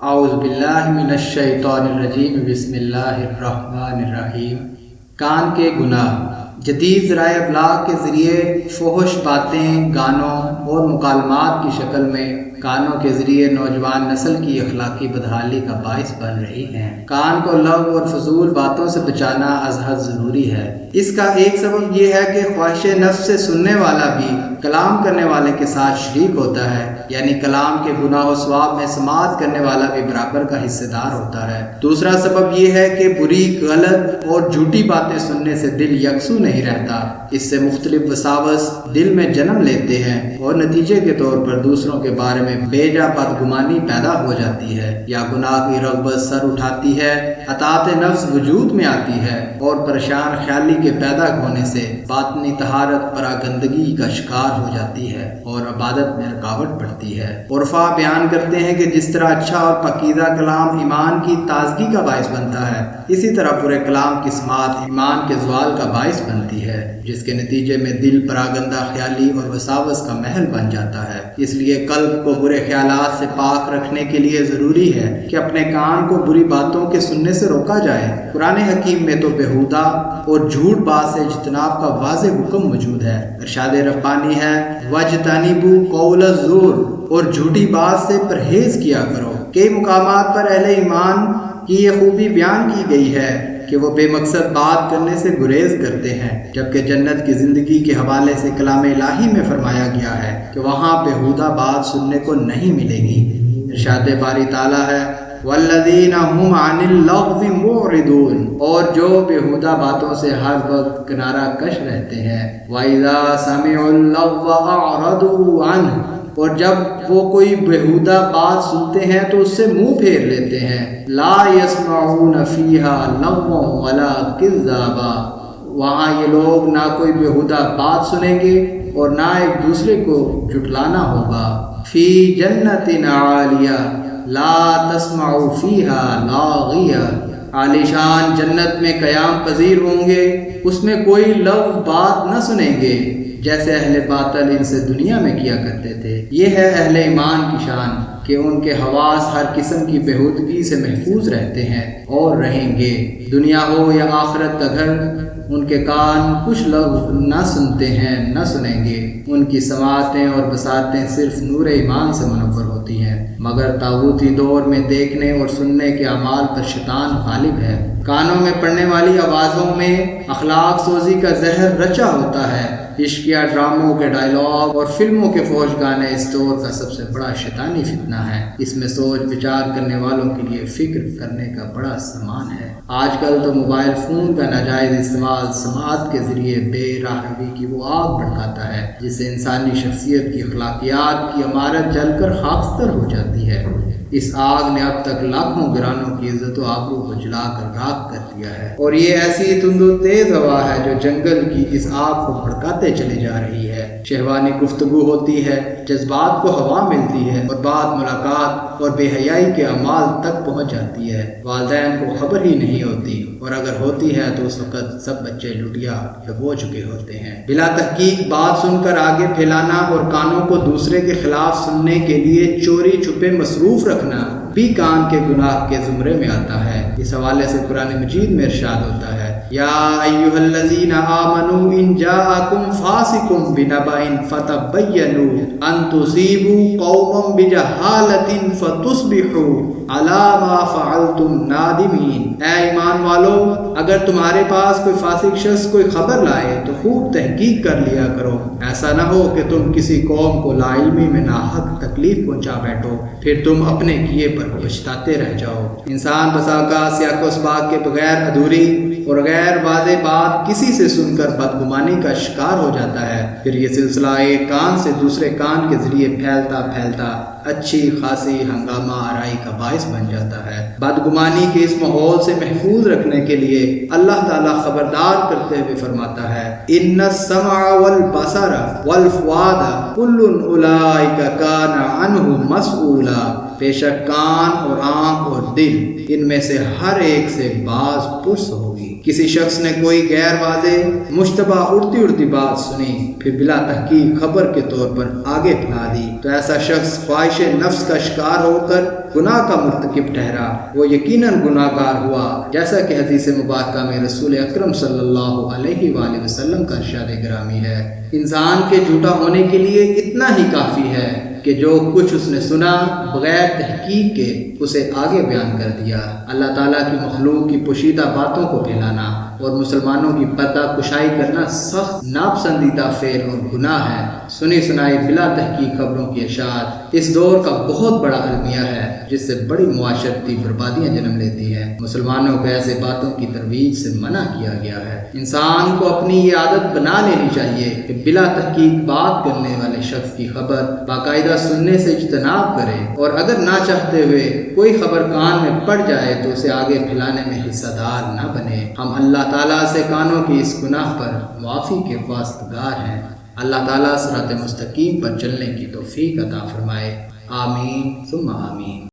اعوذ باللہ من الشیطان الرجیم، بسم اللہ الرحمن الرحیم۔ کان کے گناہ۔ جدید ذرائع ابلاغ کے ذریعے فحش باتیں، گانوں اور مکالمات کی شکل میں کانوں کے ذریعے نوجوان نسل کی اخلاقی بدحالی کا باعث بن رہی ہیں۔ کان کو لغو اور فضول باتوں سے بچانا از حد ضروری ہے۔ اس کا ایک سبب یہ ہے کہ خواہش نفس سے سننے والا بھی کلام کرنے والے کے ساتھ شریک ہوتا ہے، یعنی کلام کے گناہ و ثواب میں سماعت کرنے والا بھی برابر کا حصہ دار ہوتا ہے۔ دوسرا سبب یہ ہے کہ بری، غلط اور جھوٹی باتیں سننے سے دل یکسو نہیں رہتا۔ اس سے مختلف وساوس دل میں جنم لیتے ہیں اور نتیجے کے طور پر دوسروں کے بارے میں بے جا بدگمانی پیدا ہو جاتی ہے، یا گناہ کی رغبت سر اٹھاتی ہے، اطاعت نفس وجود میں آتی ہے اور پریشان خیالی کے پیدا ہونے سے باطنی طہارت پراگندگی کا شکار ہو جاتی ہے اور عبادت میں رکاوٹ پڑتی ہے۔ عرفا بیان کرتے ہیں کہ جس طرح اچھا اور پاکیزہ کلام ایمان کی تازگی کا باعث بنتا ہے، اسی طرح برے کلام کی سماعت ایمان کے زوال کا باعث بنتی ہے، جس کے نتیجے میں دل پراگندہ خیالی اور وساوس کا محل بن جاتا ہے۔ اس لیے قلب کو برے خیالات سے پاک رکھنے کے لیے ضروری ہے کہ اپنے کان کو بری باتوں کے سننے سے روکا جائے۔ قرآن حکیم میں تو بےہودہ اور جھوٹ بات سے اجتناب کا واضح حکم موجود ہے۔ ارشاد ربانی ہے، وَاجْتَنِبُوا قَوْلَ الزُّورِ، اور جھوٹی بات سے پرہیز کیا کرو۔ کئی مقامات پر اہل ایمان کی یہ خوبی بیان کی گئی ہے کہ وہ بے مقصد بات کرنے سے گریز کرتے ہیں، جبکہ جنت کی زندگی کے حوالے سے کلام الہی میں فرمایا گیا ہے کہ وہاں بےہودہ بات سننے کو نہیں ملے گی۔ ارشاد باری تعالیٰ ہے، وَالَّذِينَ هُمْ عَنِ اللَّغْوِ مُعْرِضُونَ، اور جو بےہودہ باتوں سے ہر وقت کنارہ کش رہتے ہیں۔ وَإِذَا سَمِعُوا اللَّغْوَ أَعْرَضُوا عَنْهُ، اور جب وہ کوئی بےہودہ بات سنتے ہیں تو اس سے منہ پھیر لیتے ہیں۔ لا يسمعون فيها لغوا ولا كذابا، وہاں یہ لوگ نہ کوئی بےہودہ بات سنیں گے اور نہ ایک دوسرے کو جھٹلانا ہوگا۔ فی جنت عالیہ لا تسمع فيها لاغیہ، عالیشان جنت میں قیام پذیر ہوں گے، اس میں کوئی لغو بات نہ سنیں گے، جیسے اہل باطل ان سے دنیا میں کیا کرتے تھے۔ یہ ہے اہل ایمان کی شان کہ ان کے حواس ہر قسم کی بےہودگی سے محفوظ رہتے ہیں اور رہیں گے۔ دنیا ہو یا آخرت کا گھر، ان کے کان کچھ لفظ نہ سنتے ہیں، نہ سنیں گے۔ ان کی سماعتیں اور بصارتیں صرف نور ایمان سے منور ہوتی ہیں، مگر طاغوتی دور میں دیکھنے اور سننے کے اعمال پر شیطان غالب ہے۔ کانوں میں پڑنے والی آوازوں میں اخلاق سوزی کا زہر رچا ہوتا ہے۔ عشقیہ ڈراموں کے ڈائلاگ اور فلموں کے فحش گانے اس دور کا سب سے بڑا شیطانی فتنہ ہے۔ اس میں سوچ بچار کرنے والوں کے لیے فکر کرنے کا بڑا سامان ہے۔ آج کل تو موبائل فون کا ناجائز استعمال سماعت کے ذریعے بے راہ روی کی وہ آگ بھڑکاتا ہے جس سے انسانی شخصیت کی اخلاقیات کی عمارت جل کر خاکستر ہو جاتی ہے۔ اس آگ نے اب تک لاکھوں گرانوں کی عزت و آبرو کو جلا کر راکھ کر دیا ہے، اور یہ ایسی تند و تیز ہوا ہے جو جنگل کی اس آگ کو بھڑکاتے چلی جا رہی ہے۔ شہوانی گفتگو ہوتی ہے، جذبات کو ہوا ملتی ہے، اور بات ملاقات اور بے حیائی کے اعمال تک پہنچ جاتی ہے۔ والدین کو خبر ہی نہیں ہوتی، اور اگر ہوتی ہے تو اس وقت سب بچے لٹیا ڈبو چکے ہوتے ہیں۔ بلا تحقیق بات سن کر آگے پھیلانا اور کانوں کو دوسرے کے خلاف سننے کے لیے چوری چھپے مصروف رکھنا بھی کان کے گناہ کے زمرے میں آتا ہے۔ اس حوالے سے قرآن مجید میں ارشاد ہوتا ہے، یا ایھا الذین آمنوا ان جاءکم فاسق بنبأ فتبینوا ان تصیبوا قوما بجہالۃ فتصبحوا علی ما فعلتم نادمین۔ اے ایمان والو، اگر تمہارے پاس کوئی فاسق شخص کوئی خبر لائے تو خوب تحقیق کر لیا کرو، ایسا نہ ہو کہ تم کسی قوم کو لا علمی میں ناحق تکلیف پہنچا بیٹھو، پھر تم اپنے کیے پر پچھتاتے رہ جاؤ۔ انسان بسا کا سیاق و سباق کے بغیر ادھوری اور غیر واضح بات کسی سے سن کر بدگمانی کا شکار ہو جاتا ہے، پھر یہ سلسلہ ایک کان سے دوسرے کان کے ذریعے پھیلتا پھیلتا اچھی خاصی ہنگامہ آرائی کا باعث بن جاتا ہے۔ بدگمانی کے اس ماحول سے محفوظ رکھنے کے لیے اللہ تعالیٰ خبردار کرتے ہوئے فرماتا ہے، ان السمع والبصر والفؤاد کل اولئک کان عنہ مسئولا، بے شک کان اور آنکھ اور دل ان میں سے ہر ایک سے باز پرس ہوگی۔ کسی شخص نے کوئی غیر واضح مشتبہ اڑتی بات سنی پھر بلا تحقیق خبر کے طور پر آگے پھیلا دی تو ایسا شخص خواہش نفس کا شکار ہو کر گناہ کا مرتکب ٹھہرا، وہ یقیناً گناہ گار ہوا، جیسا کہ حدیث مبارکہ میں رسول اکرم صلی اللہ علیہ وآلہ وسلم کا ارشاد گرامی ہے۔ انسان کے جھوٹا ہونے کے لیے اتنا ہی کافی ہے کہ جو کچھ اس نے سنا بغیر تحقیق کے اسے آگے بیان کر دیا۔ اللہ تعالیٰ کی مخلوق کی پوشیدہ باتوں کو پھیلانا اور مسلمانوں کی پردہ کشائی کرنا سخت ناپسندیدہ فعل اور گناہ ہے۔ سنی سنائی بلا تحقیق خبروں کی اشاعت اس دور کا بہت بڑا المیہ ہے جس سے بڑی معاشرتی بربادیاں جنم لیتی ہیں۔ مسلمانوں کو ایسے باتوں کی ترویج سے منع کیا گیا ہے۔ انسان کو اپنی یہ عادت بنا لینی چاہیے کہ بلا تحقیق بات کرنے والے شخص کی خبر باقاعدہ سننے سے اجتناب کرے، اور اگر نہ چاہتے ہوئے کوئی خبر کان میں پڑ جائے تو اسے آگے پھیلانے میں حصہ دار نہ بنے۔ ہم اللہ تعالیٰ سے کانوں کی اس گناہ پر معافی کے واسطگار ہیں۔ اللہ تعالیٰ صراط مستقیم پر چلنے کی توفیق عطا فرمائے۔ آمین ثم آمین۔